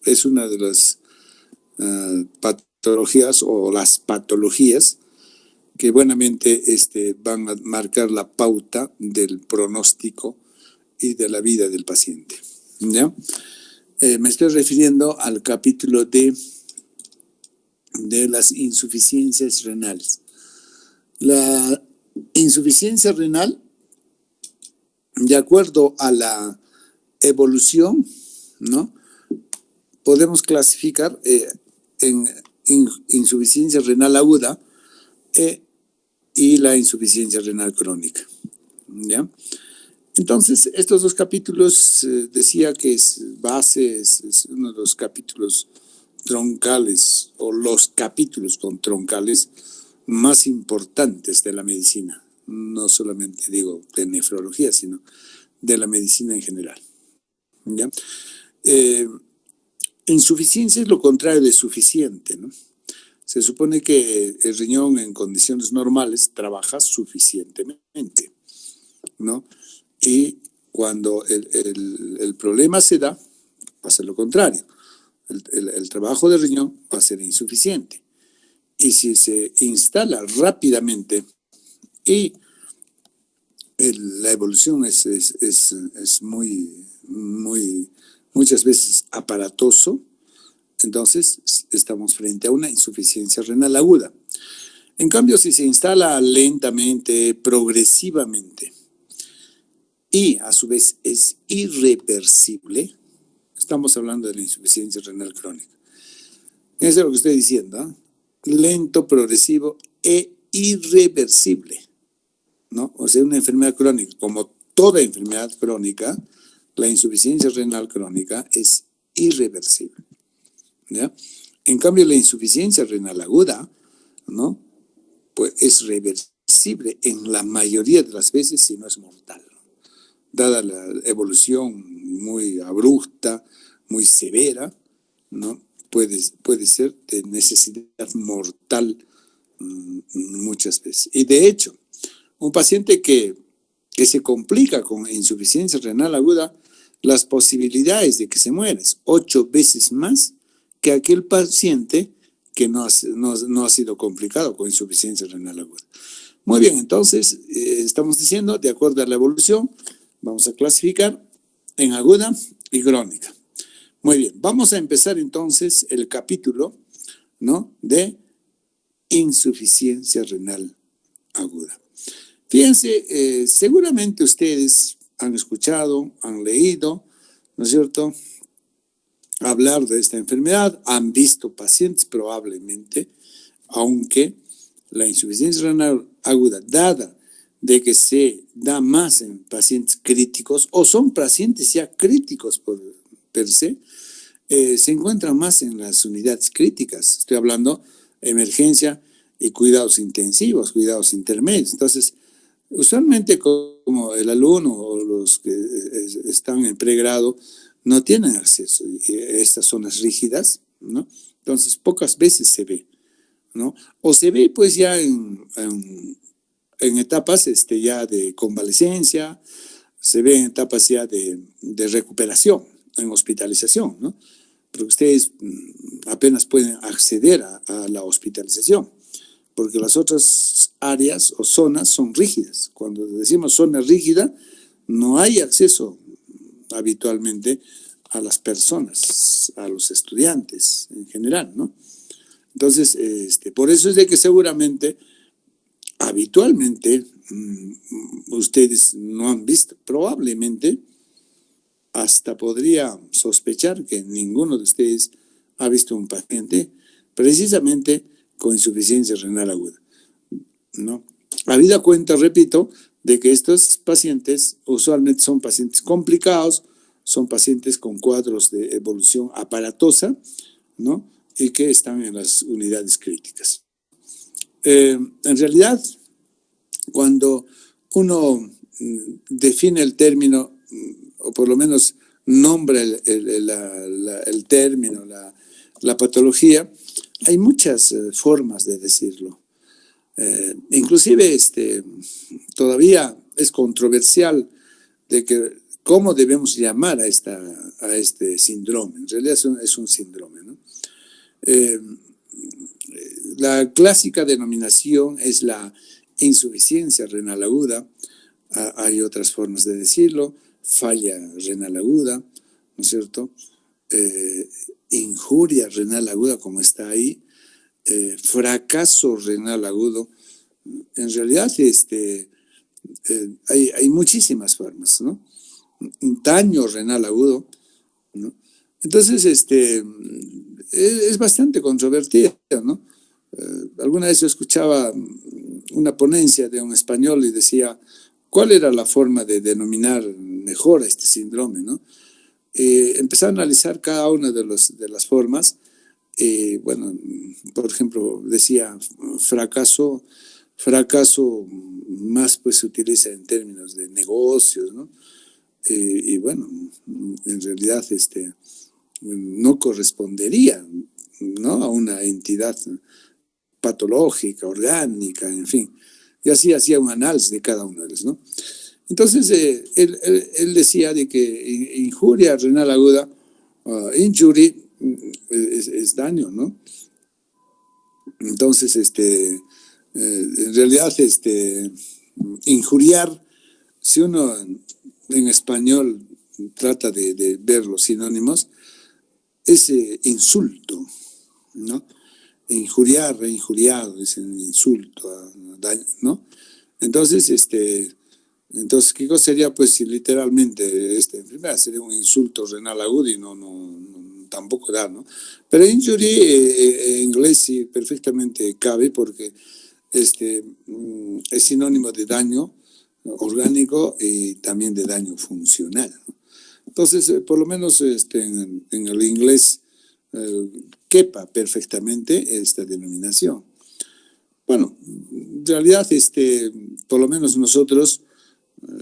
es una de las patologías o las patologías que buenamente van a marcar la pauta del pronóstico y de la vida del paciente, ¿ya? Me estoy refiriendo al capítulo de las insuficiencias renales. La insuficiencia renal, de acuerdo a la evolución, ¿no?, podemos clasificar en insuficiencia renal aguda y la insuficiencia renal crónica, ¿ya? Entonces, estos dos capítulos decía que es uno de los capítulos troncales, o los capítulos con troncales más importantes de la medicina, no solamente digo de nefrología, sino de la medicina en general, ¿ya? Insuficiencia es lo contrario de suficiente, ¿no? Se supone que el riñón en condiciones normales trabaja suficientemente, ¿no? Y cuando el problema se da, pasa lo contrario. El trabajo del riñón va a ser insuficiente. Y si se instala rápidamente y la evolución es muchas veces aparatoso, entonces estamos frente a una insuficiencia renal aguda. En cambio, si se instala lentamente, progresivamente, y a su vez es irreversible, estamos hablando de la insuficiencia renal crónica. Eso es lo que estoy diciendo, ¿eh? Lento, progresivo e irreversible, ¿no? O sea, una enfermedad crónica, como toda enfermedad crónica, la insuficiencia renal crónica es irreversible, ¿ya? En cambio, la insuficiencia renal aguda, ¿no?, pues es reversible en la mayoría de las veces, si no es mortal, ¿no? Dada la evolución muy abrupta, muy severa, ¿no?, puede ser de necesidad mortal muchas veces. Y de hecho, un paciente que se complica con insuficiencia renal aguda, las posibilidades de que se muera es 8 veces más que aquel paciente que no ha sido complicado con insuficiencia renal aguda. Muy bien, entonces estamos diciendo, de acuerdo a la evolución, vamos a clasificar en aguda y crónica. Muy bien, vamos a empezar entonces el capítulo, ¿no?, de insuficiencia renal aguda. Fíjense, seguramente ustedes han escuchado, han leído, ¿no es cierto?, hablar de esta enfermedad, han visto pacientes probablemente, aunque la insuficiencia renal aguda, dada de que se da más en pacientes críticos, o son pacientes ya críticos per se, se encuentra más en las unidades críticas. Estoy hablando emergencia y cuidados intensivos, cuidados intermedios. Entonces, usualmente como el alumno o los que están en pregrado no tienen acceso a estas zonas rígidas, ¿no? Entonces, pocas veces se ve, ¿no? O se ve pues ya en etapas ya de convalecencia, se ve en etapas ya de recuperación, en hospitalización, ¿no? Porque ustedes apenas pueden acceder a la hospitalización, porque las otras áreas o zonas son rígidas. Cuando decimos zona rígida, no hay acceso habitualmente a las personas, a los estudiantes en general, ¿no? Entonces, por eso es de que seguramente, habitualmente, ustedes no han visto, probablemente, hasta podría sospechar que ninguno de ustedes ha visto un paciente precisamente con insuficiencia renal aguda, ¿no? Habida cuenta, repito, de que estos pacientes usualmente son pacientes complicados, son pacientes con cuadros de evolución aparatosa, ¿no?, y que están en las unidades críticas. En realidad, cuando uno define el término, o por lo menos nombra el término, la patología, hay muchas formas de decirlo. Inclusive todavía es controversial de que ¿cómo debemos llamar a este síndrome? En realidad es un síndrome, ¿no? Eh, la clásica denominación es la insuficiencia renal aguda. Hay otras formas de decirlo: falla renal aguda, ¿no es cierto? Injuria renal aguda, como está ahí, fracaso renal agudo. En realidad hay muchísimas formas, ¿no? Daño renal agudo, ¿no? Entonces, es bastante controvertido, ¿no? Alguna vez yo escuchaba una ponencia de un español y decía, ¿cuál era la forma de denominar mejor a este síndrome, ¿no? Empecé a analizar cada una de las formas. Bueno, por ejemplo, decía fracaso más pues se utiliza en términos de negocios, ¿no? Y bueno, en realidad no correspondería, ¿no?, a una entidad patológica, orgánica, en fin. Y así hacía un análisis de cada uno de ellos, ¿no? Entonces, él decía de que injuria renal aguda, injury, es daño, ¿no? Entonces, en realidad, injuriar, si uno en español trata de ver los sinónimos, es insulto, ¿no? Injuriar, injuriado, es un insulto, daño, ¿no? Entonces, ¿qué cosa sería? Pues si literalmente esta enfermedad sería un insulto renal agudo y tampoco da, ¿no? Pero injury en inglés sí perfectamente cabe porque es sinónimo de daño orgánico y también de daño funcional, ¿no? Entonces, por lo menos en el inglés quepa perfectamente esta denominación. Bueno, en realidad, por lo menos nosotros,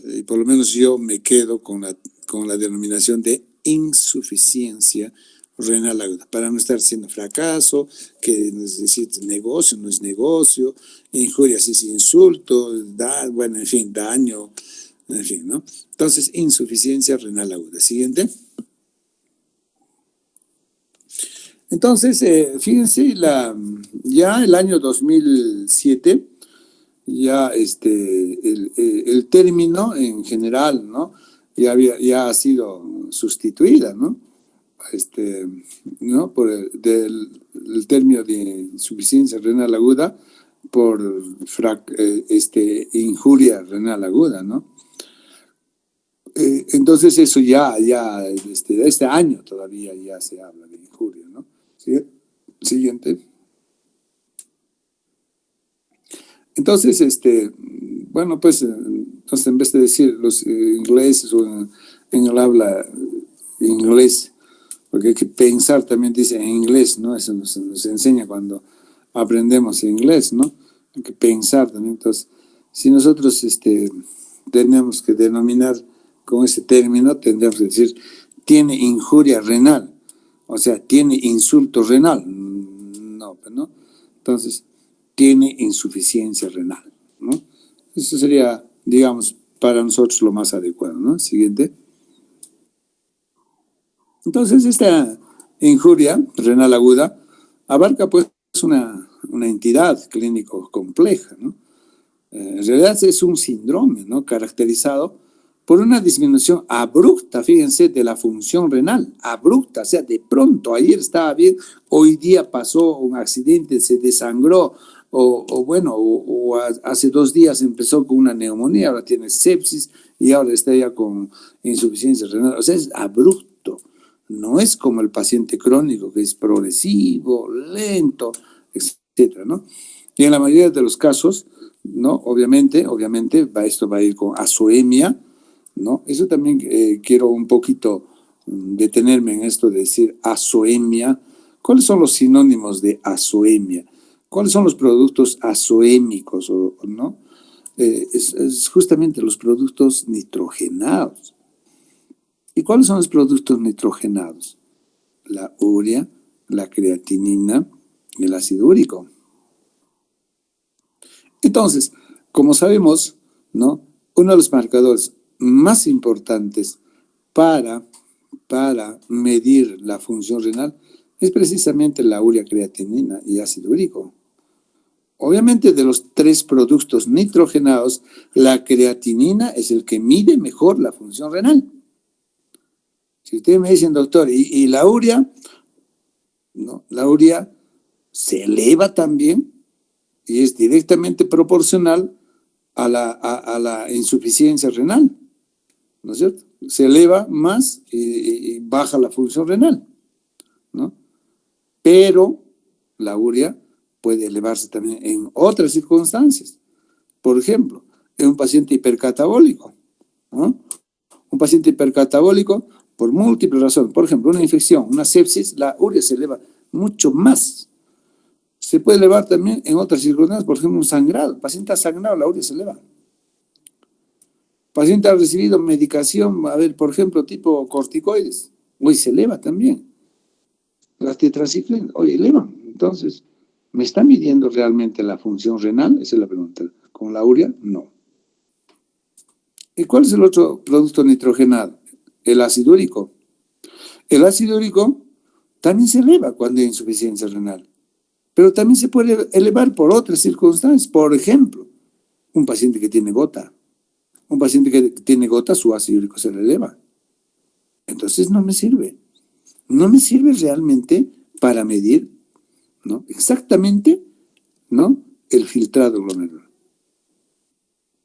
y por lo menos yo me quedo con la denominación de insuficiencia renal aguda, para no estar haciendo fracaso, que necesita negocio, no es negocio, injurias es insulto, bueno, en fin, daño, en fin, ¿no? Entonces, insuficiencia renal aguda. Siguiente. Entonces, fíjense, ya el año 2007, ya el término en general, ¿no?, ya ha sido sustituida, ¿no? ¿No? Por el término de insuficiencia renal aguda por injuria renal aguda, ¿no? Entonces eso ya este año todavía ya se habla de injuria, ¿no? ¿Sí? Siguiente. Entonces, bueno, pues, entonces en vez de decir los ingleses o en el habla inglés, porque hay que pensar, también dice en inglés, ¿no? Eso nos enseña cuando aprendemos inglés, ¿no? Hay que pensar también. Entonces, si nosotros tenemos que denominar con ese término, tendríamos que decir, tiene injuria renal, o sea, tiene insulto renal. No, ¿no? Entonces, tiene insuficiencia renal, ¿no? Eso sería, digamos, para nosotros lo más adecuado, ¿no? Siguiente. Entonces, esta injuria renal aguda abarca pues una entidad clínico compleja, ¿no? En realidad es un síndrome, ¿no?, caracterizado por una disminución abrupta, fíjense, de la función renal, abrupta, o sea, de pronto, ayer estaba bien, hoy día pasó un accidente, se desangró, o hace 2 días empezó con una neumonía, ahora tiene sepsis y ahora está ya con insuficiencia renal, o sea, es abrupto. No es como el paciente crónico, que es progresivo, lento, etcétera, ¿no? Y en la mayoría de los casos, ¿no?, obviamente esto va a ir con azoemia, ¿no? Eso también quiero un poquito detenerme en esto de decir azoemia. ¿Cuáles son los sinónimos de azoemia? ¿Cuáles son los productos azoémicos, no? Es justamente los productos nitrogenados. ¿Y cuáles son los productos nitrogenados? La urea, la creatinina y el ácido úrico. Entonces, como sabemos, ¿no?, uno de los marcadores más importantes para, para medir la función renal es precisamente la urea creatinina y ácido úrico. Obviamente, de los 3 productos nitrogenados, la creatinina es el que mide mejor la función renal. Si ustedes me dicen, doctor, ¿y la urea? No, la urea se eleva también y es directamente proporcional a la insuficiencia renal, ¿no es cierto? Se eleva más y baja la función renal, ¿no? Pero la urea puede elevarse también en otras circunstancias. Por ejemplo, en un paciente hipercatabólico, ¿no? Un paciente hipercatabólico, por múltiples razones, por ejemplo, una infección, una sepsis, la urea se eleva mucho más. Se puede elevar también en otras circunstancias, por ejemplo, un sangrado. El paciente ha sangrado, la urea se eleva. El paciente ha recibido medicación, a ver, por ejemplo, tipo corticoides, hoy se eleva también. Las tetraciclinas, hoy elevan. Entonces, ¿me está midiendo realmente la función renal? Esa es la pregunta. ¿Con la urea? No. ¿Y cuál es el otro producto nitrogenado? El ácido úrico. El ácido úrico también se eleva cuando hay insuficiencia renal, pero también se puede elevar por otras circunstancias. Por ejemplo, un paciente que tiene gota. Un paciente que tiene gota, su ácido úrico se le eleva. Entonces no me sirve. No me sirve realmente para medir, ¿no? Exactamente, ¿no? El filtrado glomerular.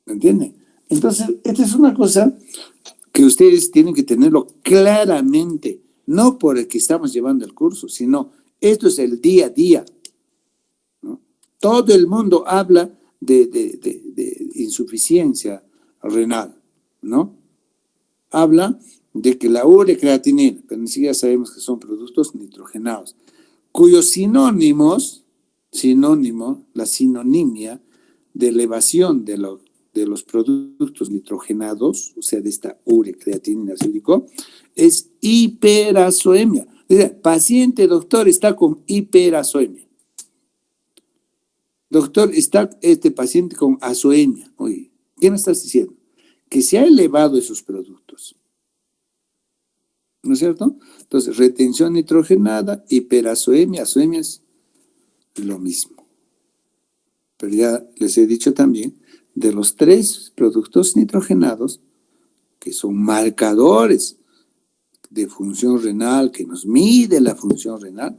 ¿Me entienden? Entonces, esta es una cosa que ustedes tienen que tenerlo claramente, no por el que estamos llevando el curso, sino esto es el día a día, ¿no? Todo el mundo habla de insuficiencia renal, ¿no? Habla de que la urea creatinina, pero ni siquiera sabemos que son productos nitrogenados, cuyos sinónimos, la sinonimia de elevación de los productos nitrogenados, o sea, de esta urea creatinina ácido, es hiperazoemia. O sea, paciente, doctor, está con hiperazoemia. Doctor, está este paciente con azoemia. Oye, ¿qué me estás diciendo? Que se ha elevado esos productos, ¿no es cierto? Entonces, retención nitrogenada, hiperazoemia, azoemia es lo mismo. Pero ya les he dicho también, de los 3 productos nitrogenados, que son marcadores de función renal, que nos mide la función renal,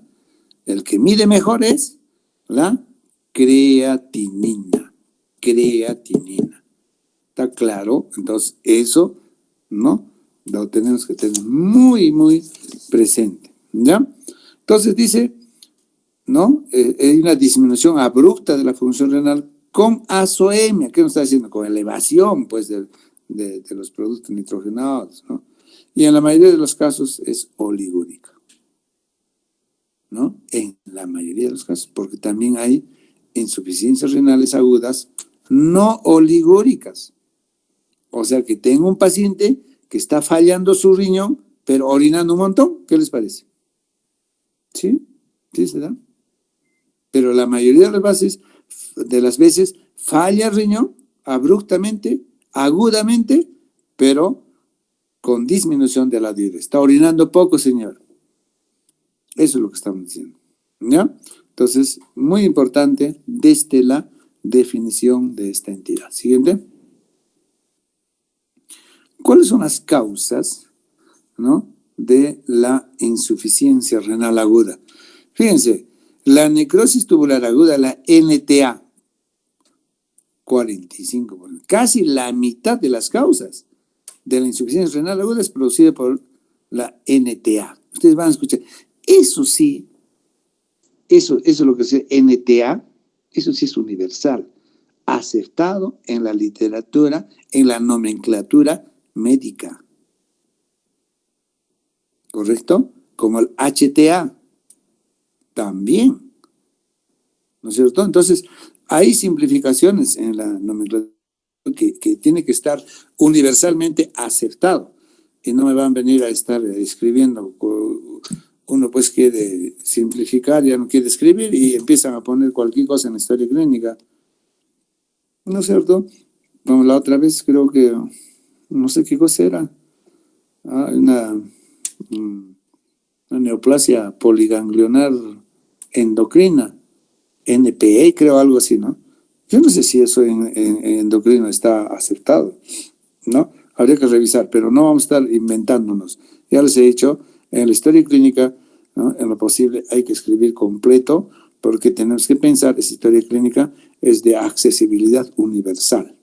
el que mide mejor es la creatinina. Creatinina. ¿Está claro? Entonces, eso, ¿no? Lo tenemos que tener muy, muy presente, ¿ya? Entonces dice, ¿no? Hay una disminución abrupta de la función renal con azoemia. ¿Qué nos está diciendo? Con elevación, pues, de los productos nitrogenados, ¿no? Y en la mayoría de los casos es oligúrica, ¿no? En la mayoría de los casos, porque también hay insuficiencias renales agudas no oligúricas. O sea que tengo un paciente que está fallando su riñón, pero orinando un montón. ¿Qué les parece? ¿Sí? ¿Sí se da? Pero la mayoría de las veces falla el riñón abruptamente, agudamente, pero con disminución de la diuresis. Está orinando poco, señor. Eso es lo que estamos diciendo, ¿ya? Entonces, muy importante desde la definición de esta entidad. Siguiente. ¿Cuáles son las causas, ¿no?, de la insuficiencia renal aguda? Fíjense, la necrosis tubular aguda, la NTA, 45%, casi la mitad de las causas de la insuficiencia renal aguda es producida por la NTA. Ustedes van a escuchar, eso sí, eso es lo que es NTA, eso sí es universal, acertado en la literatura, en la nomenclatura médica. ¿Correcto? Como el HTA, también, ¿no es cierto? Entonces, hay simplificaciones en la nomenclatura que tiene que estar universalmente aceptado. Y no me van a venir a estar escribiendo. Uno pues quiere simplificar, ya no quiere escribir y empiezan a poner cualquier cosa en la historia clínica. ¿No es cierto? Como la otra vez creo que, no sé qué cosa era. una neoplasia poliganglionar endocrina, NPE, creo, algo así, ¿no? Yo no sé si eso en endocrino está aceptado, ¿no? Habría que revisar, pero no vamos a estar inventándonos. Ya les he dicho, en la historia clínica, ¿no? En lo posible hay que escribir completo, porque tenemos que pensar, esa historia clínica es de accesibilidad universal,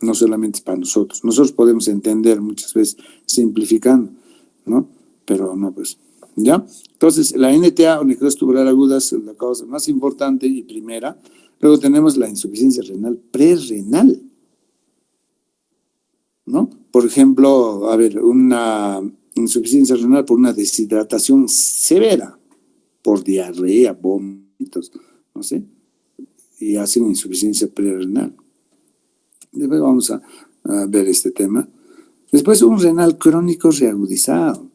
no solamente para nosotros. Nosotros podemos entender muchas veces simplificando, ¿no? Pero no, pues, ¿ya? Entonces, la NTA o necrosis tubular aguda es la causa más importante y primera. Luego tenemos la insuficiencia renal prerrenal, ¿no? Por ejemplo, a ver, una insuficiencia renal por una deshidratación severa, por diarrea, vómitos, no sé, y hacen insuficiencia prerrenal. Después vamos a ver este tema. Después, un renal crónico reagudizado.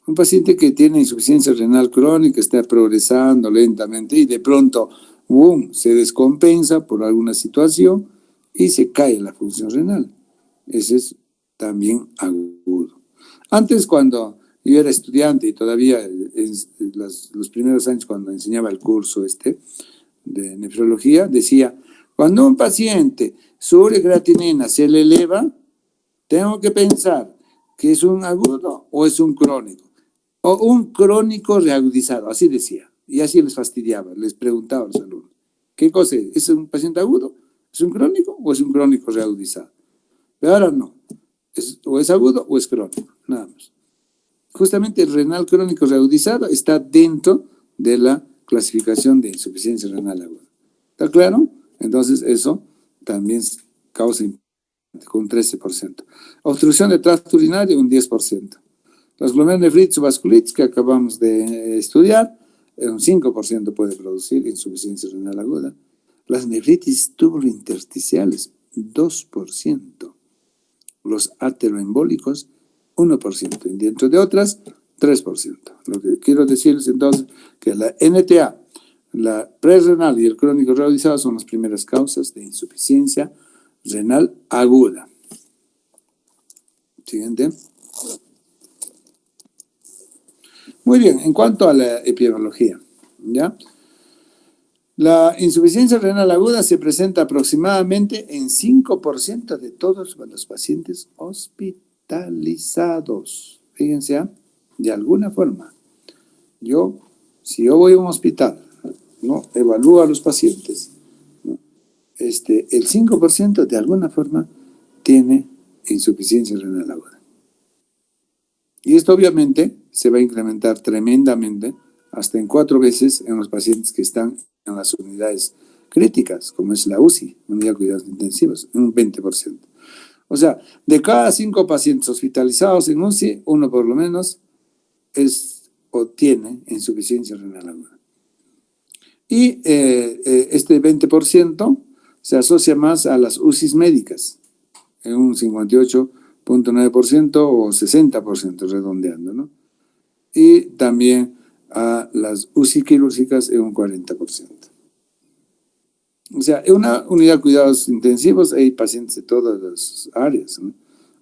Un paciente que tiene insuficiencia renal crónica está progresando lentamente y de pronto, ¡boom!, se descompensa por alguna situación y se cae la función renal. Ese es también agudo. Antes, cuando yo era estudiante y todavía en los primeros años cuando enseñaba el curso de nefrología, decía, cuando un paciente su ureacreatinina se le eleva, tengo que pensar que es un agudo o es un crónico. O un crónico reagudizado, así decía. Y así les fastidiaba, les preguntaba a los alumnos. ¿Qué cosa es? ¿Es un paciente agudo? ¿Es un crónico o es un crónico reagudizado? Pero ahora no. O es agudo o es crónico, nada más. Justamente el renal crónico reagudizado está dentro de la clasificación de insuficiencia renal aguda. ¿Está claro? Entonces eso también causa con un 13%. Obstrucción de tracto urinario, un 10%. Las glomerulonefritis o vasculitis que acabamos de estudiar, un 5% puede producir insuficiencia renal aguda. Las nefritis tubulointersticiales, 2%. Los arteroembólicos, 1%. Y dentro de otras, 3%. Lo que quiero decirles entonces que la NTA, la prerrenal y el crónico reagudizado son las primeras causas de insuficiencia renal aguda. Siguiente. Muy bien, en cuanto a la epidemiología, ¿ya? La insuficiencia renal aguda se presenta aproximadamente en 5% de todos los pacientes hospitalizados. Fíjense, de alguna forma, si yo voy a un hospital, ¿no?, evalúo a los pacientes, ¿no?, el 5% de alguna forma tiene insuficiencia renal aguda. Y esto obviamente se va a incrementar tremendamente hasta en 4 veces en los pacientes que están en las unidades críticas, como es la UCI, unidad de cuidados intensivos, un 20%. O sea, de cada 5 pacientes hospitalizados en UCI, uno por lo menos es o tiene insuficiencia renal aguda. Y este 20% se asocia más a las UCIs médicas, en un 58.9% o 60% redondeando, ¿no? Y también a las UCI quirúrgicas en un 40%. O sea, en una unidad de cuidados intensivos hay pacientes de todas las áreas, ¿no?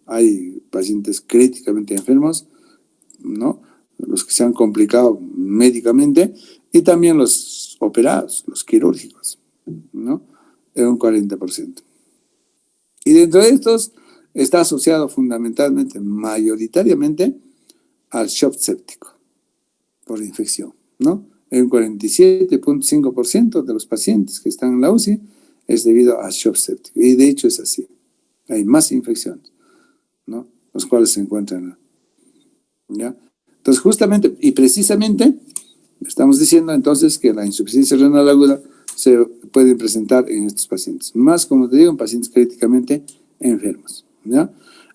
Hay pacientes críticamente enfermos, ¿no?, los que se han complicado médicamente, y también los operados, los quirúrgicos, ¿no?, en un 40%. Y dentro de estos está asociado fundamentalmente, mayoritariamente, al shock séptico por infección, ¿no? En un 47.5% de los pacientes que están en la UCI es debido a shock séptico. Y de hecho es así. Hay más infecciones, ¿no?, los cuales se encuentran, ¿ya? Entonces, justamente y precisamente, estamos diciendo entonces que la insuficiencia renal aguda se puede presentar en estos pacientes, más, como te digo, en pacientes críticamente enfermos, ¿ya?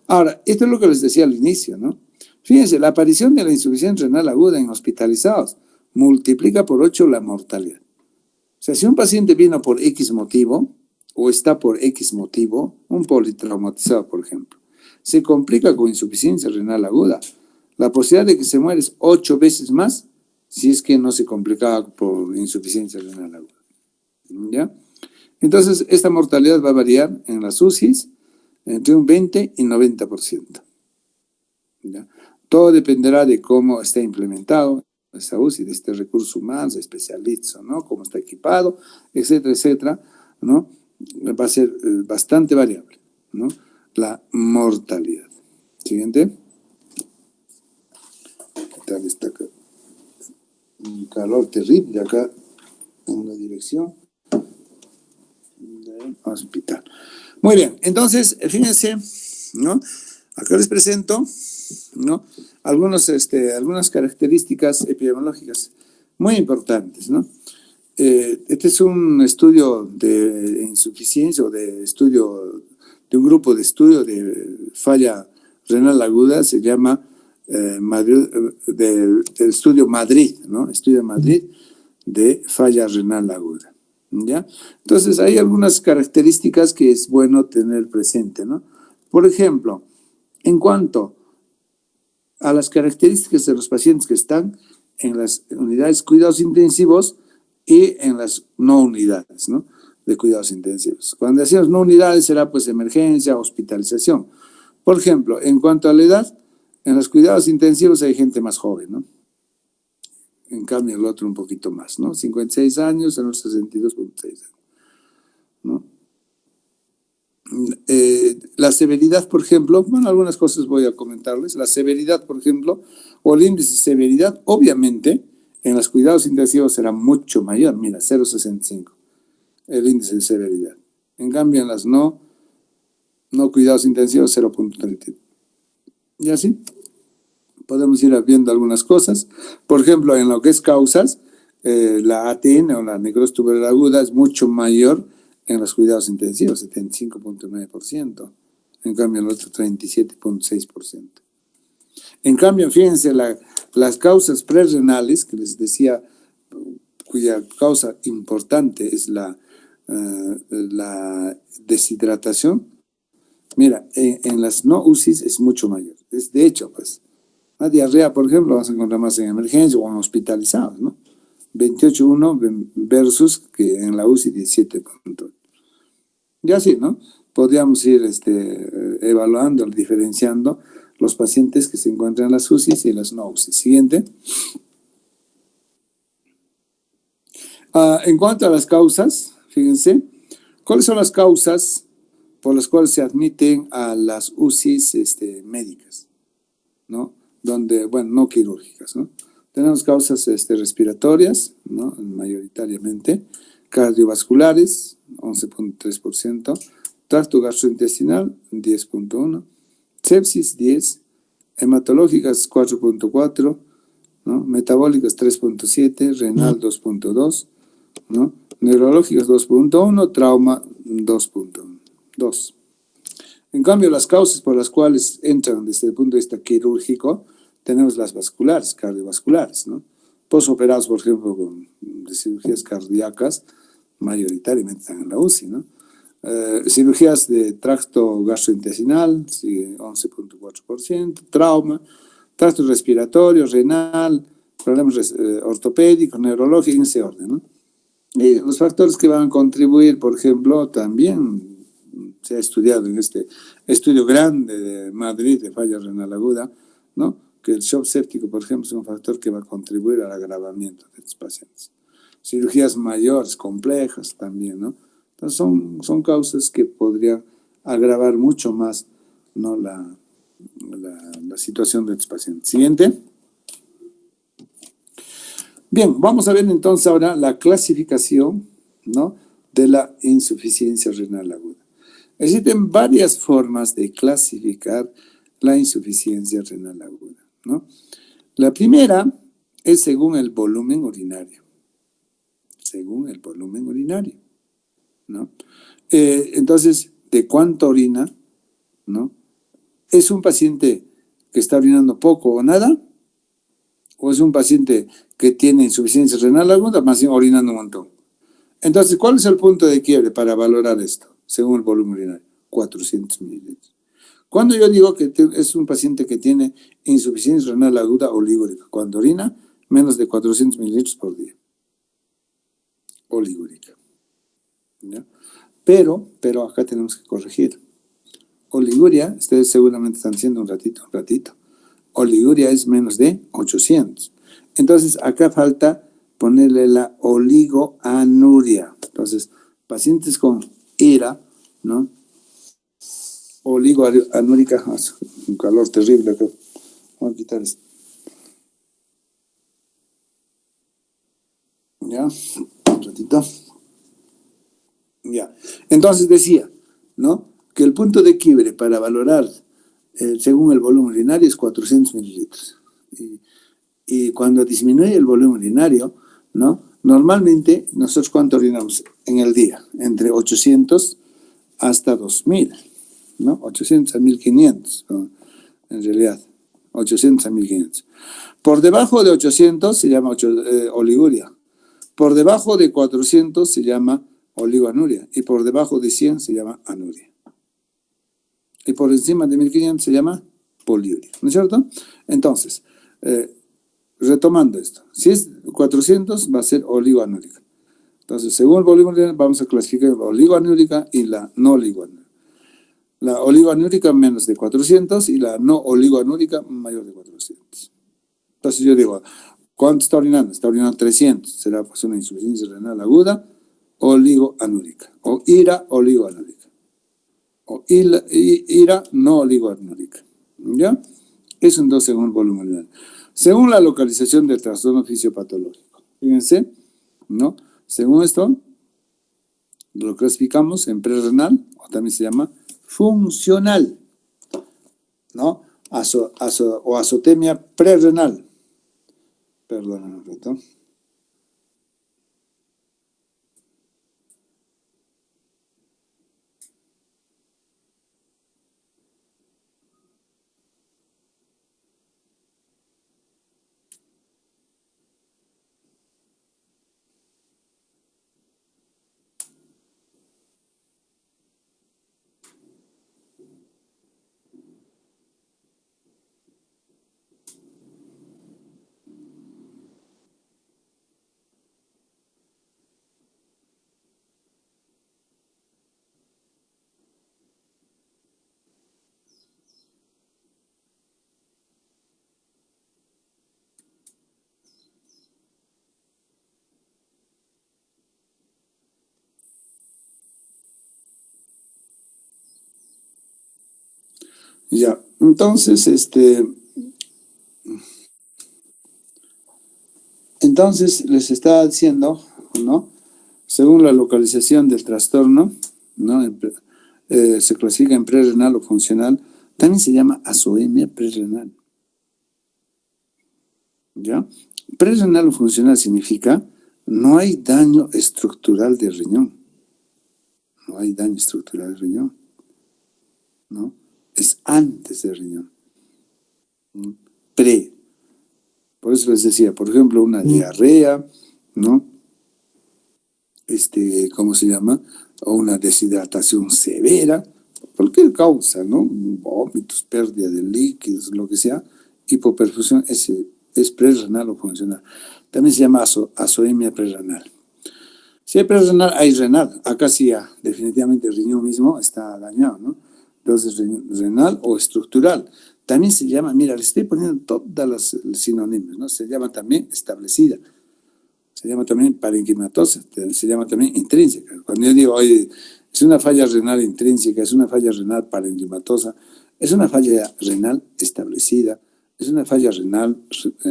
Ahora, esto es lo que les decía al inicio, ¿no? Fíjense, la aparición de la insuficiencia renal aguda en hospitalizados multiplica por 8 la mortalidad. O sea, si un paciente vino por X motivo, o está por X motivo, un politraumatizado, por ejemplo, se complica con insuficiencia renal aguda, la posibilidad de que se muera es 8 veces más si es que no se complicaba por insuficiencia renal aguda, ¿ya? Entonces, esta mortalidad va a variar en las UCIs entre un 20 y 90%. ¿ya? Todo dependerá de cómo está implementado esa UCI, de este recurso humano, de especialistas, ¿no? Cómo está equipado, etcétera, etcétera, ¿no? Va a ser bastante variable, ¿no? La mortalidad. Siguiente. ¿Qué tal está acá? Un calor terrible acá en la dirección del hospital. Muy bien, entonces, fíjense, ¿no? Acá les presento, ¿no? Algunas características epidemiológicas muy importantes, ¿no? Este es un estudio de insuficiencia o de estudio de un grupo de estudio de falla renal aguda, se llama del estudio Madrid, ¿no? Estudio Madrid de falla renal aguda, ¿ya? Entonces hay algunas características que es bueno tener presente, ¿no? Por ejemplo, en cuanto a las características de los pacientes que están en las unidades de cuidados intensivos y en las no unidades, ¿no? De cuidados intensivos. Cuando decimos no unidades será pues emergencia, hospitalización. Por ejemplo, en cuanto a la edad, en los cuidados intensivos hay gente más joven, ¿no? En cambio el otro un poquito más, ¿no? 56 años, en los 62.6 años, ¿no? La severidad, por ejemplo, bueno, algunas cosas voy a comentarles. La severidad, por ejemplo, o el índice de severidad, obviamente, en los cuidados intensivos será mucho mayor. Mira, 0,65, el índice de severidad. En cambio, en las no cuidados intensivos, 0,30. Y así podemos ir viendo algunas cosas. Por ejemplo, en lo que es causas, la ATN o la necrosis tuberosa aguda es mucho mayor en los cuidados intensivos, 75.9%. En cambio, el otro 37.6%. En cambio, fíjense, las causas prerrenales, que les decía, cuya causa importante es la deshidratación, mira, en las no UCIs es mucho mayor. Es de hecho, pues, la diarrea, por ejemplo, vamos a encontrar más en emergencia o en hospitalizados, ¿no? 28.1 versus que en la UCI 17.1. Y así, ¿no? Podríamos ir evaluando, diferenciando los pacientes que se encuentran en las UCIs y en las no UCIs. Siguiente. En cuanto a las causas, fíjense, ¿cuáles son las causas por las cuales se admiten a las UCIs médicas, ¿no? Donde, bueno, no quirúrgicas, ¿no? Tenemos causas respiratorias, ¿no? Mayoritariamente, cardiovasculares, 11.3%, tracto gastrointestinal, 10.1%, sepsis, 10%, hematológicas, 4.4%, ¿no? Metabólicas, 3.7%, renal, 2.2%, ¿no? Neurológicas, 2.1%, trauma, 2.2%. En cambio, las causas por las cuales entran desde el punto de vista quirúrgico, tenemos las vasculares, cardiovasculares, ¿no? Posoperados, por ejemplo, con cirugías cardíacas, mayoritariamente están en la UCI, ¿no? Cirugías de tracto gastrointestinal, 11.4%, trauma, tracto respiratorio, renal, problemas ortopédicos, neurológicos, en ese orden, ¿no? Y los factores que van a contribuir, por ejemplo, también se ha estudiado en este estudio grande de Madrid de falla renal aguda, ¿no? Que el shock séptico, por ejemplo, es un factor que va a contribuir al agravamiento de estos pacientes. Cirugías mayores, complejas también, ¿no? Entonces son causas que podrían agravar mucho más, ¿no? la situación de estos pacientes. Siguiente. Bien, vamos a ver entonces ahora la clasificación, ¿no? De la insuficiencia renal aguda. Existen varias formas de clasificar la insuficiencia renal aguda, ¿no? La primera es según el volumen urinario. Según el volumen urinario, ¿no? Entonces, ¿de cuánto orina? ¿No? ¿Es un paciente que está orinando poco o nada? ¿O es un paciente que tiene insuficiencia renal aguda, más bien orinando un montón? Entonces, ¿cuál es el punto de quiebre para valorar esto, según el volumen urinario? 400 mililitros. Cuando yo digo que es un paciente que tiene insuficiencia renal aguda oligúrica, cuando orina menos de 400 mililitros por día. Oligúrica. ¿Ya? Pero acá tenemos que corregir. Oliguria, ustedes seguramente están diciendo un ratito. oliguria es menos de 800. Entonces, acá falta ponerle la oligoanuria. Entonces, pacientes con IRA, ¿no? Oligoanúrica, un calor terrible acá. Vamos a quitar esto. ¿Ya? Un ratito. Ya. Entonces decía, ¿no? Que el punto de quiebre para valorar según el volumen urinario es 400 mililitros. Y cuando disminuye el volumen urinario, ¿no? Normalmente, nosotros ¿cuánto orinamos en el día? Entre 800 hasta 2000, ¿no? 800 a 1500, ¿no? En realidad, 800 a 1500. Por debajo de 800 se llama oliguria. Por debajo de 400 se llama oligoanuria. Y por debajo de 100 se llama anuria. Y por encima de 1500 se llama poliuria, ¿no es cierto? Entonces, retomando esto, si es 400 va a ser oligoanúrica. Entonces, según el volumen vamos a clasificar la oligoanúrica y la no oligoanúrica. La oligoanúrica menos de 400 y la no oligoanúrica mayor de 400. Entonces yo digo, ¿cuánto está orinando? Está orinando 300. Será pues una insuficiencia renal aguda oligoanúrica. O IRA oligoanúrica. O IRA no oligoanúrica. ¿Ya? Eso entonces según el volumen urinario. Según la localización del trastorno fisiopatológico. Fíjense, ¿no? Según esto, lo clasificamos en prerrenal, o también se llama funcional, ¿no? O azotemia prerrenal. Perdóname un rato. Ya, entonces, les estaba diciendo, ¿no? Según la localización del trastorno, ¿no? Se clasifica en prerrenal o funcional, también se llama azoemia prerrenal. ¿Ya? Prerrenal o funcional significa no hay daño estructural del riñón. No hay daño estructural del riñón, ¿no? Es antes del riñón. Pre. Por eso les decía, por ejemplo, una diarrea, ¿no? ¿Cómo se llama? O una deshidratación severa, cualquier causa, ¿no? Vómitos, pérdida de líquidos, lo que sea, hipoperfusión, es prerrenal o funcional. También se llama azoemia prerrenal. Si hay prerrenal, hay renal. Acá sí ya, definitivamente el riñón mismo está dañado, ¿no? Entonces, renal o estructural. También se llama, mira, le estoy poniendo todas las sinónimos, ¿no? Se llama también establecida. Se llama también parenquimatosa, se llama también intrínseca. Cuando yo digo, oye, es una falla renal intrínseca, es una falla renal parenquimatosa, es una falla renal establecida, es una falla renal,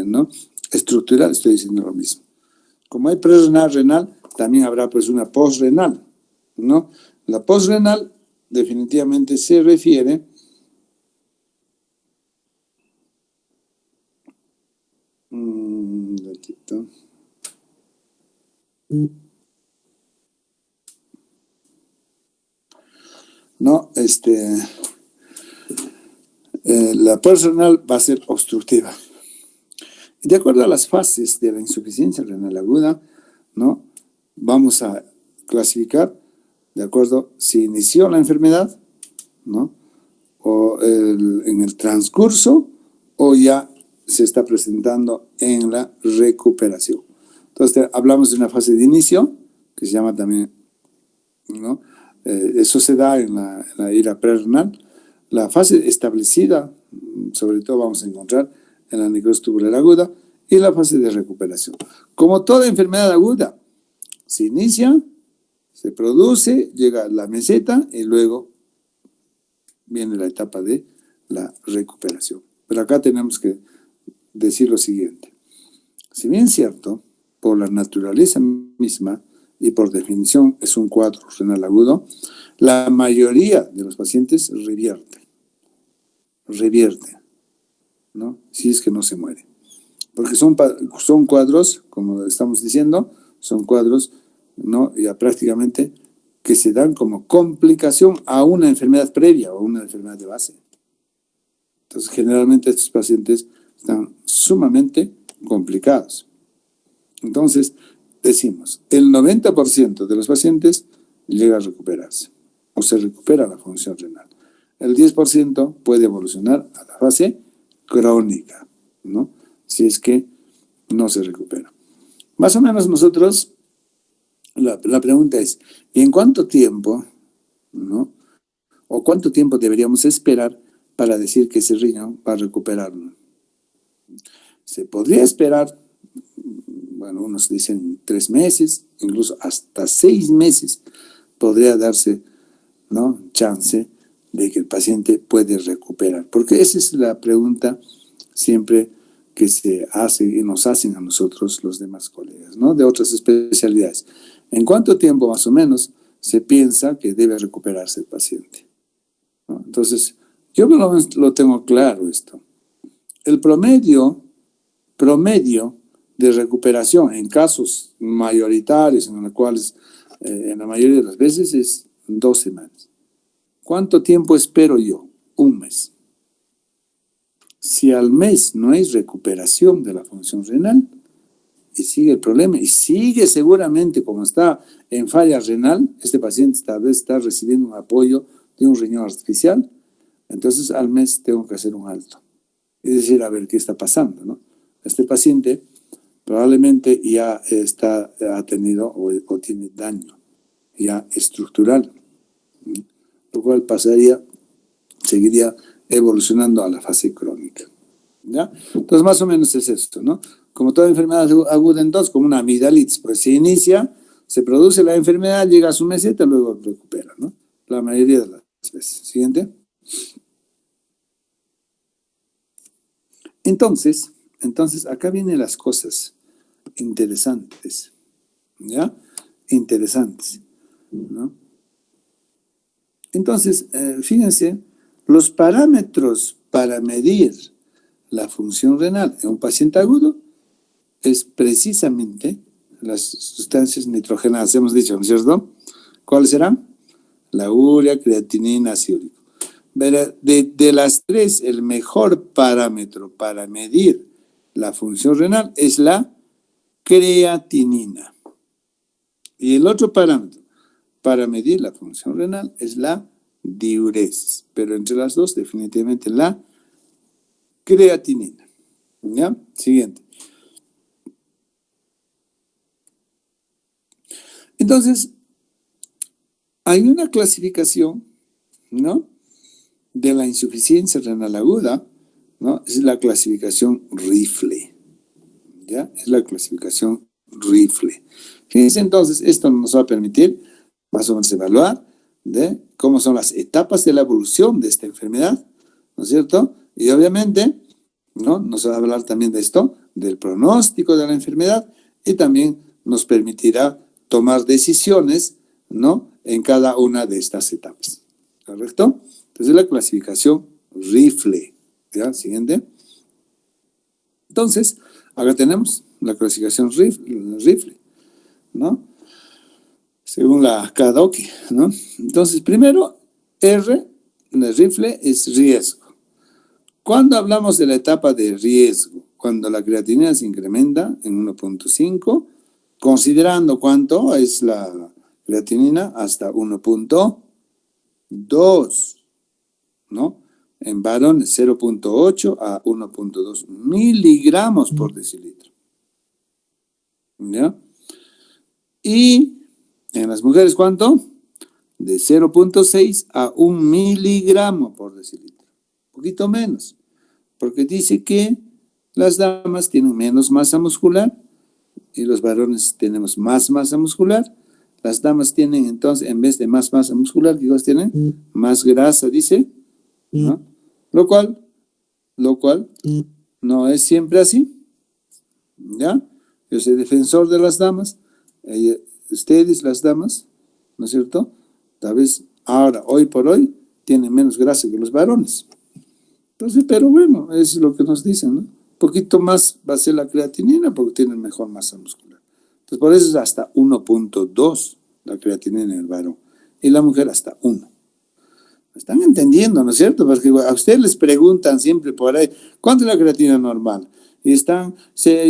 ¿no? Estructural, estoy diciendo lo mismo. Como hay prerrenal, renal, también habrá pues una postrenal, ¿no? La postrenal definitivamente se refiere ¿no? La postrenal va a ser obstructiva. Y de acuerdo a las fases de la insuficiencia renal aguda, ¿no? Vamos a clasificar de acuerdo si inició la enfermedad, ¿no? O en el transcurso, o ya se está presentando en la recuperación. Entonces, hablamos de una fase de inicio, que se llama también, ¿no? Eso se da en la ira prerrenal. La fase establecida, sobre todo vamos a encontrar en la necrosis tubular aguda y la fase de recuperación. Como toda enfermedad aguda, se inicia, se produce, llega a la meseta y luego viene la etapa de la recuperación. Pero acá tenemos que decir lo siguiente. Si bien es cierto, por la naturaleza misma y por definición es un cuadro renal agudo, la mayoría de los pacientes revierte, ¿no? Si es que no se muere. Porque son cuadros, como estamos diciendo, son cuadros, ¿no? Ya prácticamente que se dan como complicación a una enfermedad previa o una enfermedad de base. Entonces, generalmente estos pacientes están sumamente complicados. Entonces, decimos, el 90% de los pacientes llega a recuperarse o se recupera la función renal. El 10% puede evolucionar a la fase crónica, ¿no? Si es que no se recupera. Más o menos nosotros, la pregunta es, ¿y en cuánto tiempo, ¿no? ¿O cuánto tiempo deberíamos esperar para decir que ese riñón va a recuperarlo? Se podría esperar, bueno, unos dicen 3 meses, incluso hasta 6 meses podría darse, ¿no?, chance de que el paciente puede recuperar. Porque esa es la pregunta siempre que se hace y nos hacen a nosotros los demás colegas, ¿no?, de otras especialidades. ¿En cuánto tiempo más o menos se piensa que debe recuperarse el paciente? ¿No? Entonces, yo lo tengo claro esto. El promedio de recuperación en casos mayoritarios, en los cuales en la mayoría de las veces es 2 semanas. ¿Cuánto tiempo espero yo? 1 mes. Si al mes no hay recuperación de la función renal y sigue el problema y sigue seguramente como está en falla renal, este paciente tal vez está recibiendo un apoyo de un riñón artificial, entonces al mes tengo que hacer un alto y decir, a ver qué está pasando, ¿no? Este paciente probablemente ya ha tenido o tiene daño ya estructural, lo cual seguiría evolucionando a la fase crónica, ¿ya? Entonces, más o menos es esto, ¿no? Como toda enfermedad aguda, entonces, como una amigdalitis, pues se inicia, se produce la enfermedad, llega a su meseta, luego recupera, ¿no? La mayoría de las veces. Siguiente. Entonces, acá vienen las cosas interesantes, ¿ya? Interesantes, ¿no? Entonces, fíjense, los parámetros para medir la función renal en un paciente agudo es precisamente las sustancias nitrogenadas, hemos dicho, ¿no es cierto? ¿Cuáles serán? La urea, creatinina, ácido úrico. De las 3, el mejor parámetro para medir la función renal es la creatinina. Y el otro parámetro para medir la función renal es la diuresis. Pero entre las dos, definitivamente la creatinina. ¿Ya? Siguiente. Entonces, hay una clasificación, ¿no?, de la insuficiencia renal aguda, ¿no? Es la clasificación Rifle, ¿ya? Es la clasificación Rifle. Fíjense, entonces, esto nos va a permitir más o menos evaluar de cómo son las etapas de la evolución de esta enfermedad, ¿no es cierto? Y obviamente, ¿no?, nos va a hablar también de esto, del pronóstico de la enfermedad, y también nos permitirá tomar decisiones, ¿no?, en cada una de estas etapas. ¿Correcto? Entonces, la clasificación Rifle. ¿Ya? Siguiente. Entonces, acá tenemos la clasificación Rifle, ¿no? Según la KDOQI, ¿no? Entonces, primero, R, de Rifle, es riesgo. ¿Cuándo hablamos de la etapa de riesgo? Cuando la creatinina se incrementa en 1.5, considerando cuánto es la creatinina hasta 1.2, ¿no? En varones 0.8 a 1.2 miligramos por decilitro, ¿ya? Y en las mujeres, ¿cuánto? De 0.6 a 1 miligramo por decilitro. Un poquito menos, porque dice que Las damas tienen menos masa muscular y los varones tenemos más masa muscular. Las damas tienen entonces, en vez de más masa muscular, ¿qué cosas tienen? Más grasa, dice, ¿no? Lo cual no es siempre así, ¿ya? Yo soy defensor de las damas, ustedes, las damas, ¿no es cierto? Tal vez ahora, hoy por hoy, tienen menos grasa que los varones. Entonces, pero bueno, es lo que nos dicen, ¿no? Un poquito más va a ser la creatinina porque tienen mejor masa muscular. Entonces, por eso es hasta 1.2 la creatinina en el varón y la mujer hasta 1. ¿Están entendiendo, no es cierto? Porque a ustedes les preguntan siempre por ahí, ¿cuánto es la creatina normal? Y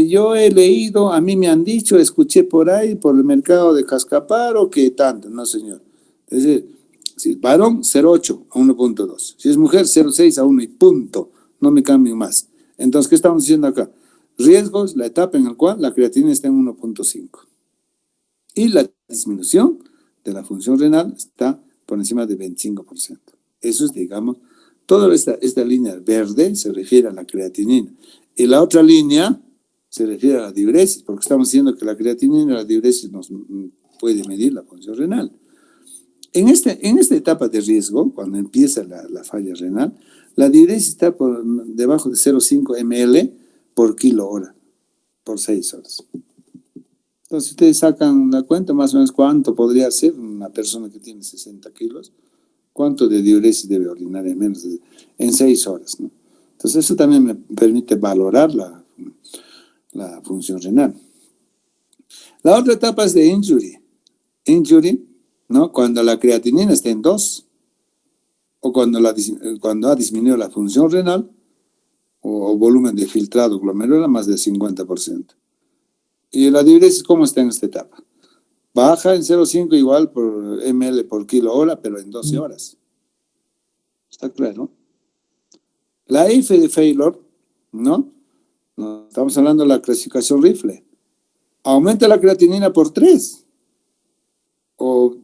yo he leído, a mí me han dicho, escuché por ahí, por el mercado de Cascaparo, que tanto, no señor. Es decir, si es varón, 0.8 a 1.2. Si es mujer, 0.6 a 1 y punto. No me cambien más. Entonces, ¿qué estamos diciendo acá? Riesgos, la etapa en la cual la creatina está en 1.5. Y la disminución de la función renal está por encima del 25%. Eso es, digamos, toda esta línea verde se refiere a la creatinina. Y la otra línea se refiere a la diuresis, porque estamos diciendo que la creatinina y la diuresis nos puede medir la función renal. En esta etapa de riesgo, cuando empieza la falla renal, la diuresis está debajo de 0,5 ml por kilo hora, por 6 horas. Entonces, ustedes sacan la cuenta más o menos cuánto podría ser una persona que tiene 60 kilos, cuánto de diuresis debe orinar en 6 horas, ¿no? Entonces, eso también me permite valorar la función renal. La otra etapa es de injury. Injury, ¿no? Cuando la creatinina está en 2, o cuando ha disminuido la función renal, o volumen de filtrado glomerular más del 50%. ¿Y la diuresis cómo está en esta etapa? Baja en 0,5 igual por ml por kilo hora, pero en 12 horas. ¿Está claro? La F de Failor, ¿no? Estamos hablando de la clasificación Rifle. Aumenta la creatinina por 3 o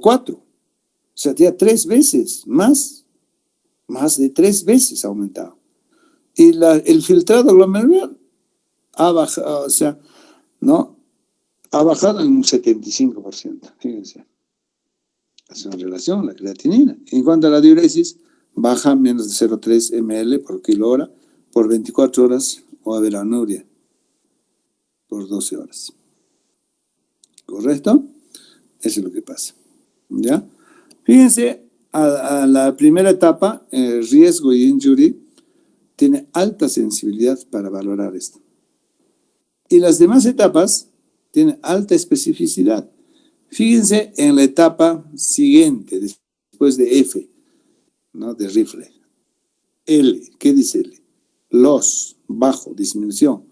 4. O sea, ya 3 veces más de 3 veces ha aumentado. Y el filtrado glomerular ha bajado, o sea, ¿no? Ha bajado en un 75%, fíjense. Es una relación, la creatinina. En cuanto a la diuresis, baja menos de 0,3 ml por kilo hora por 24 horas o averanuria por 12 horas. ¿Correcto? Eso es lo que pasa. ¿Ya? Fíjense, a la primera etapa, riesgo y injury, tiene alta sensibilidad para valorar esto. Y las demás etapas tienen alta especificidad. Fíjense en la etapa siguiente, después de F, ¿no? De Rifle. L, ¿qué dice L? Loss, bajo, disminución.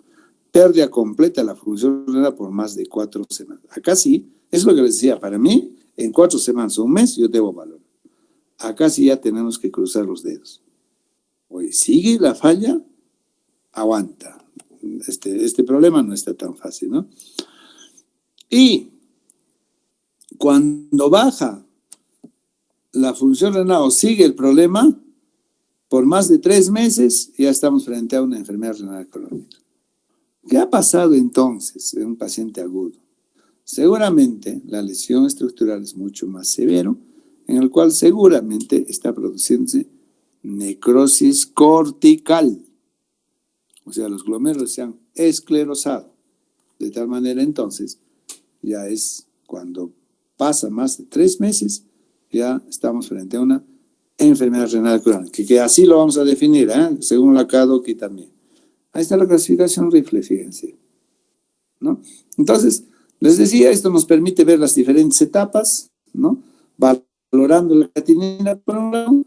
Pérdida completa de la función renal por más de 4 semanas. Acá sí, es lo que les decía, para mí, en 4 semanas o un mes, yo debo valorar. Acá sí ya tenemos que cruzar los dedos. Oye, sigue la falla, aguanta. Este problema no está tan fácil, ¿no? Y cuando baja la función renal o sigue el problema, por más de 3 meses ya estamos frente a una enfermedad renal crónica. ¿Qué ha pasado entonces en un paciente agudo? Seguramente la lesión estructural es mucho más severo, en el cual seguramente está produciéndose necrosis cortical. O sea, los glomérulos se han esclerosado. De tal manera entonces, ya es cuando pasa más de 3 meses, ya estamos frente a una enfermedad renal crónica, que así lo vamos a definir, según la CADOC y también. Ahí está la clasificación Rifle, fíjense, ¿no? Entonces, les decía, esto nos permite ver las diferentes etapas, ¿no? Valorando la creatinina por un lado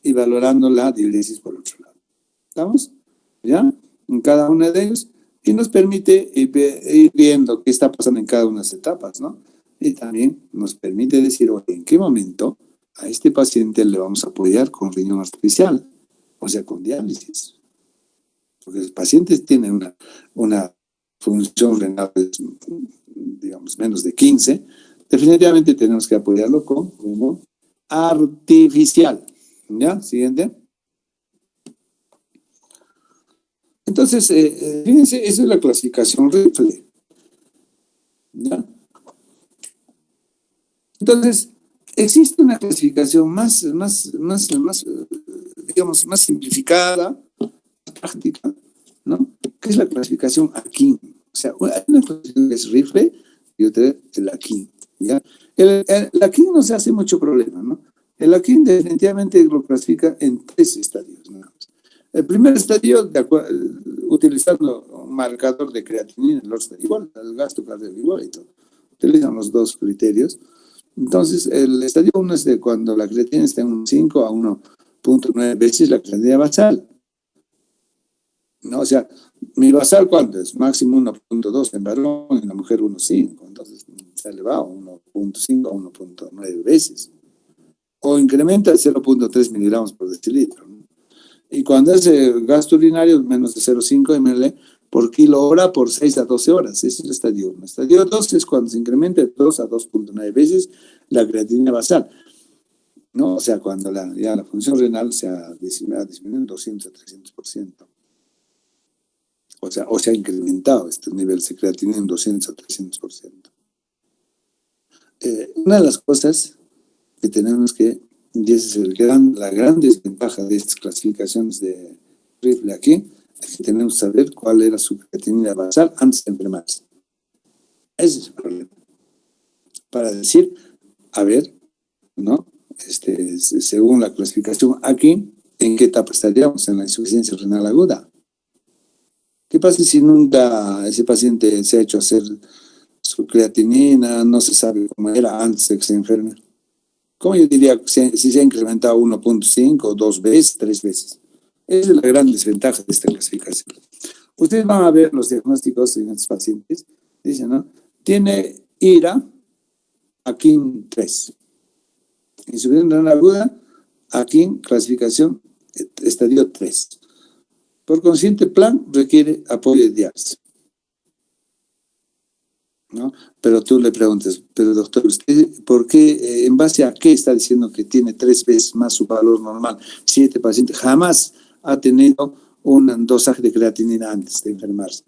y valorando la diuresis por otro lado. ¿Estamos? ¿Ya? En cada una de ellos. Y nos permite ir viendo qué está pasando en cada una de las etapas, ¿no? Y también nos permite decir, oye, ¿en qué momento a este paciente le vamos a apoyar con riñón artificial? O sea, con diálisis. Porque los pacientes tienen una función renal, digamos, menos de 15, definitivamente tenemos que apoyarlo con riñón artificial. ¿Ya? Siguiente. Entonces, fíjense, esa es la clasificación Rifle, ¿ya? Entonces, existe una clasificación digamos, más simplificada, práctica, ¿no? Que es la clasificación Akin. O sea, hay una clasificación que es Rifle y otra el Akin, ¿ya? El Akin no se hace mucho problema, ¿no? El Akin definitivamente lo clasifica en 3 estadios, ¿no? El primer estadio, utilizando un marcador de creatinina, igual, el gasto cardíaco igual y todo. Utilizan los dos criterios. Entonces, el estadio 1 es de cuando la creatinina está en un 5 a 1.9 veces la creatinina basal, ¿no? O sea, mi basal, ¿cuánto es? Máximo 1.2 en varón, en la mujer 1.5. Entonces, se ha elevado 1.5 a 1.9 veces. O incrementa 0.3 miligramos por decilitro, ¿no? Y cuando es gasto urinario, menos de 0.5 ml por kilo hora por 6 a 12 horas. Ese es el estadio 1. Estadio 2 es cuando se incrementa de 2 a 2.9 veces la creatinina basal, ¿no? O sea, cuando ya la función renal se ha disminuido en 200 a 300%. O se ha incrementado este nivel de creatinina en 200 a 300%. Una de las cosas que tenemos que, y esa es la gran desventaja de estas clasificaciones de Rifle aquí, es que tenemos que saber cuál era su creatinina basal antes de enfermarse. Ese es el problema. Para decir, a ver, ¿no? Según la clasificación aquí, ¿en qué etapa estaríamos? En la insuficiencia renal aguda. ¿Qué pasa si nunca ese paciente se ha hecho hacer su creatinina, no se sabe cómo era antes de que se enferme? ¿Cómo yo diría si se ha incrementado 1.5, 2 veces, 3 veces? Esa es la gran desventaja de esta clasificación. Ustedes van a ver los diagnósticos en estos pacientes. Dicen, ¿no? Tiene IRA, AKIN 3. Insuficiencia renal aguda, AKIN, clasificación, estadio 3. Por consiguiente, plan requiere apoyo de diálisis, ¿no? Pero tú le preguntas, pero doctor, ¿usted por qué, en base a qué está diciendo que tiene 3 veces más su valor normal? Si este paciente jamás ha tenido un dosaje de creatinina antes de enfermarse.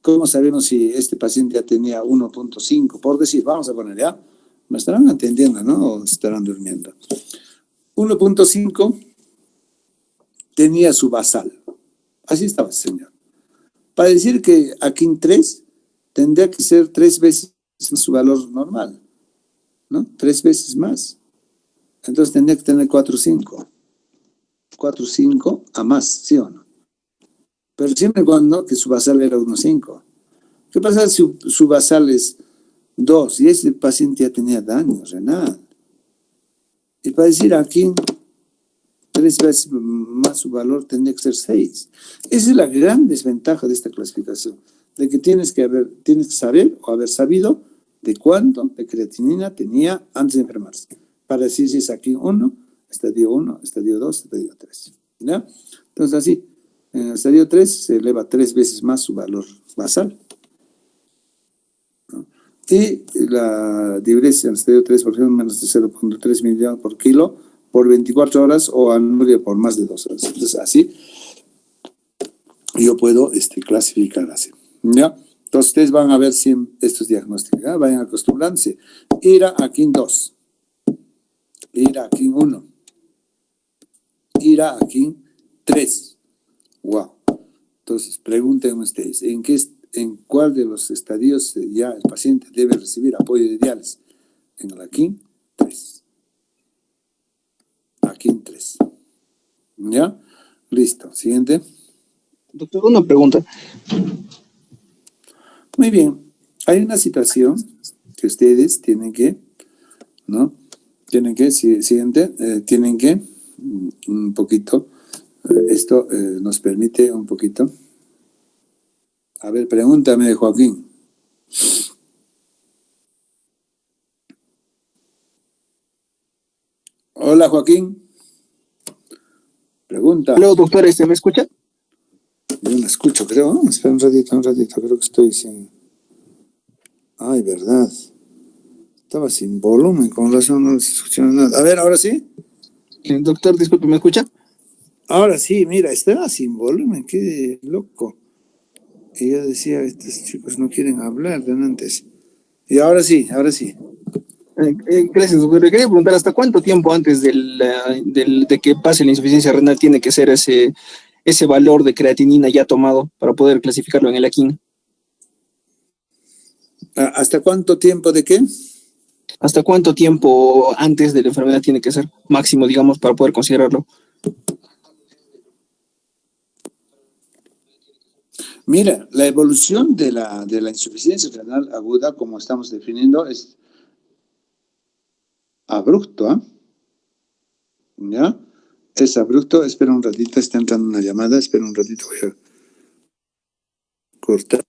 ¿Cómo sabemos si este paciente ya tenía 1.5? Por decir, vamos a poner ya, me estarán atendiendo, ¿no? O estarán durmiendo. 1.5 tenía su basal. Así estaba, señor. Para decir que aquí en 3 tendría que ser 3 veces su valor normal, ¿no? 3 veces más. Entonces tendría que tener 4.5. 4.5 a más, ¿sí o no? Pero siempre cuando que su basal era 1.5. ¿Qué pasa si su basal es 2 y ese paciente ya tenía daño renal? Y para decir aquí 3 veces más su valor tendría que ser 6. Esa es la gran desventaja de esta clasificación, de que tienes que saber o haber sabido de cuánto de creatinina tenía antes de enfermarse, para decir si es aquí 1, estadio 2, estadio 3. ¿Ya? Entonces así, en el estadio 3 se eleva 3 veces más su valor basal, ¿no? Y la diuresis en el estadio 3, por ejemplo, menos de 0.3 miligramos por kilo por 24 horas o anuria por más de 2 horas. Entonces, así yo puedo clasificar así, ¿ya? Entonces, ustedes van a ver si estos diagnósticos, ¿ya? Vayan acostumbrándose. IRA AKIN 2, IRA AKIN 1, IRA AKIN 3. Wow. Entonces, pregúntenme ustedes, ¿en cuál de los estadios ya el paciente debe recibir apoyo de diálisis? En el AKIN 3. AKIN 3. ¿Ya? Listo. Siguiente. Doctor, una pregunta. Muy bien. Hay una situación que ustedes tienen que, ¿no? Tienen que, siguiente, tienen que, un poquito, esto nos permite un poquito. A ver, pregúntame, Joaquín. Hola, Joaquín. Pregunta. Hola, doctor, ¿me escucha? Yo no escucho, creo. Espera un ratito, creo que estoy sin... Ay, verdad. Estaba sin volumen, con razón no se escuchaba nada. A ver, ¿ahora sí? Doctor, disculpe, ¿me escucha? Ahora sí, mira, estaba sin volumen, qué loco. Y yo decía, estos chicos no quieren hablar de antes. Y ahora sí, ahora sí. Gracias, doctor. Quería preguntar, ¿hasta cuánto tiempo antes de que pase la insuficiencia renal tiene que ser ese valor de creatinina ya tomado para poder clasificarlo en el AQIN? ¿Hasta cuánto tiempo de qué? ¿Hasta cuánto tiempo antes de la enfermedad tiene que ser máximo, digamos, para poder considerarlo? Mira, la evolución de la insuficiencia renal aguda, como estamos definiendo, es abrupto, ¿ah? ¿Ya? Es abrupto. Espera un ratito, está entrando una llamada. Espera un ratito, voy a cortar.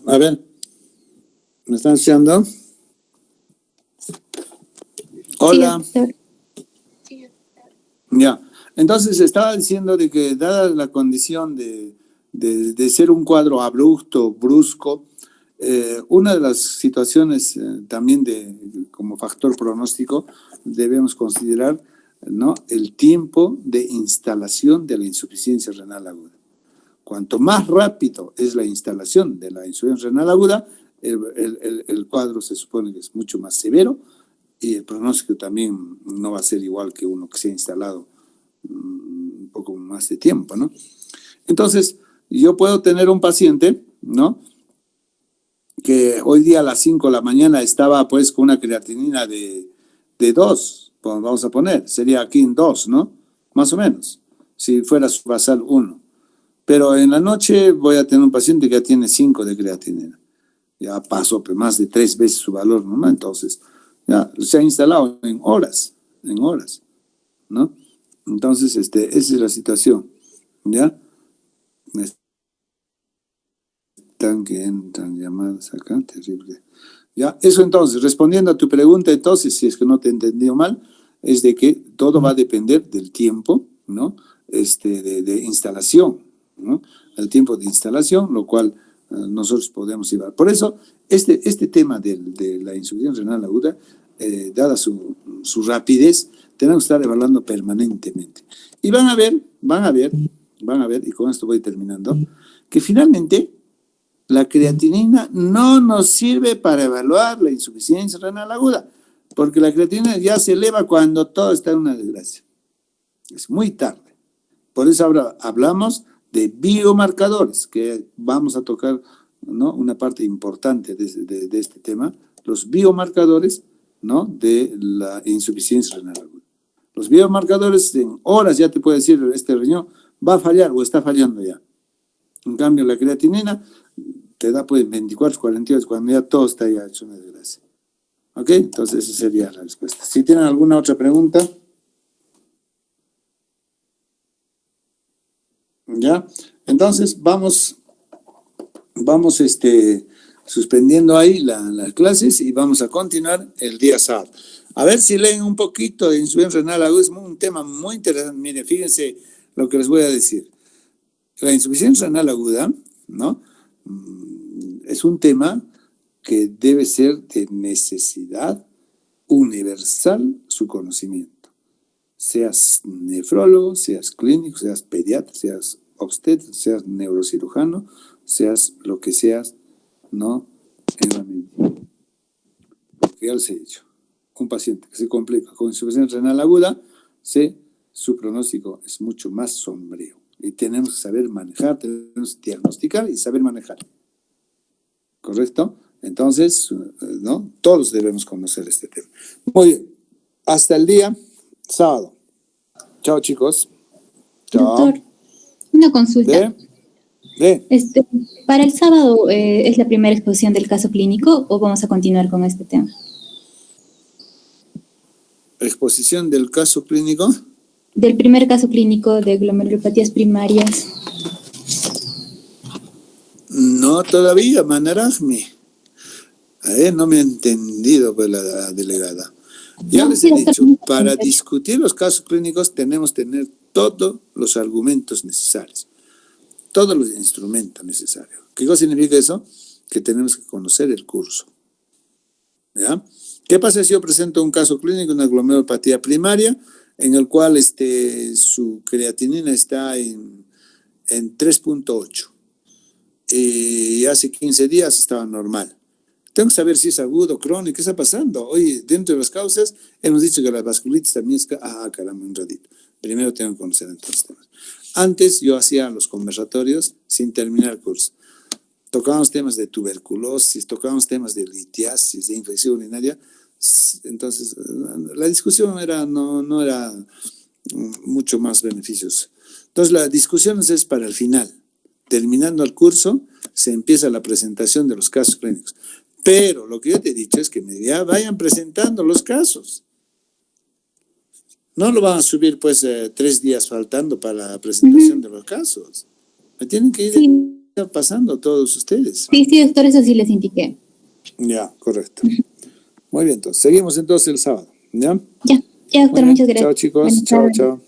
A ver, ¿me están escuchando? Hola. Sí, Ya. Entonces estaba diciendo de que dada la condición de ser un cuadro abrupto, brusco, una de las situaciones también como factor pronóstico debemos considerar, ¿no?, el tiempo de instalación de la insuficiencia renal aguda. Cuanto más rápido es la instalación de la insuficiencia renal aguda, el cuadro se supone que es mucho más severo y el pronóstico también no va a ser igual que uno que se ha instalado un poco más de tiempo, ¿no? Entonces, yo puedo tener un paciente, ¿no?, que hoy día a las 5 de la mañana estaba pues con una creatinina de 2, pues vamos a poner, sería aquí en 2, ¿no? Más o menos, si fuera su basal 1. Pero en la noche voy a tener un paciente que ya tiene 5 de creatinina. Ya pasó más de 3 veces su valor normal, entonces ya se ha instalado en horas, ¿no? Entonces, esa es la situación, ¿ya? Están que entran llamadas acá, terrible. Ya, eso entonces, respondiendo a tu pregunta, entonces, si es que no te he entendido mal, es de que todo va a depender del tiempo, ¿no? De instalación, ¿no? El tiempo de instalación, lo cual nosotros podemos llevar. Por eso, este tema de la insuficiencia renal aguda, dada su rapidez, tenemos que estar evaluando permanentemente. Y van a ver, y con esto voy terminando, que finalmente la creatinina no nos sirve para evaluar la insuficiencia renal aguda, porque la creatinina ya se eleva cuando todo está en una desgracia. Es muy tarde. Por eso ahora hablamos de biomarcadores, que vamos a tocar, ¿no?, una parte importante de este tema, los biomarcadores, ¿no?, de la insuficiencia renal aguda. Los biomarcadores en horas ya te puede decir, este riñón va a fallar o está fallando ya. En cambio, la creatinina te da pues 24, 48, cuando ya todo está ya hecho una desgracia. ¿Ok? Entonces esa sería la respuesta. Si tienen alguna otra pregunta. ¿Ya? Entonces vamos suspendiendo ahí las clases y vamos a continuar el día sábado. A ver si leen un poquito de insuficiencia renal aguda, es un tema muy interesante. Miren, fíjense lo que les voy a decir. La insuficiencia renal aguda, ¿no?, es un tema que debe ser de necesidad universal su conocimiento. Seas nefrólogo, seas clínico, seas pediatra, seas obstetra, seas neurocirujano, seas lo que seas, ¿no?, en la medicina. Porque ya les he dicho, un paciente que se complica con insuficiencia renal aguda, su pronóstico es mucho más sombrío. Y tenemos que saber manejar, tenemos que diagnosticar y saber manejar. ¿Correcto? Entonces, ¿no?, todos debemos conocer este tema. Muy bien. Hasta el día sábado. Chao, chicos. Chao. Doctor, una consulta. Para el sábado, ¿es la primera exposición del caso clínico o vamos a continuar con este tema? ¿Exposición del caso clínico? Del primer caso clínico de glomerulopatías primarias. No, todavía, Manarajmi. No me ha entendido pues, la delegada. Ya les he dicho, para discutir los casos clínicos tenemos que tener todos los argumentos necesarios, todos los instrumentos necesarios. ¿Qué cosa significa eso? Que tenemos que conocer el curso. ¿Ya? ¿Qué pasa si yo presento un caso clínico, una glomerulopatía primaria, en el cual su creatinina está en 3.8 y hace 15 días estaba normal? Tengo que saber si es agudo, crónico, ¿qué está pasando? Oye, dentro de las causas, hemos dicho que la vasculitis también es... caramba, un ratito. Primero tengo que conocer entonces temas. Antes yo hacía los conversatorios sin terminar el curso. Tocábamos temas de tuberculosis, tocábamos temas de litiasis, de infección urinaria. Entonces, la discusión no era mucho más beneficiosa. Entonces, la discusión es para el final. Terminando el curso, se empieza la presentación de los casos clínicos. Pero lo que yo te he dicho es que ya vayan presentando los casos. No lo van a subir pues 3 días faltando para la presentación de los casos. Me tienen que ir pasando todos ustedes. Sí, doctor, eso sí les indiqué. Ya, correcto. Muy bien, entonces, seguimos entonces el sábado. ¿Ya? Ya, doctor, muchas gracias. Chao, chicos. Chao, chao.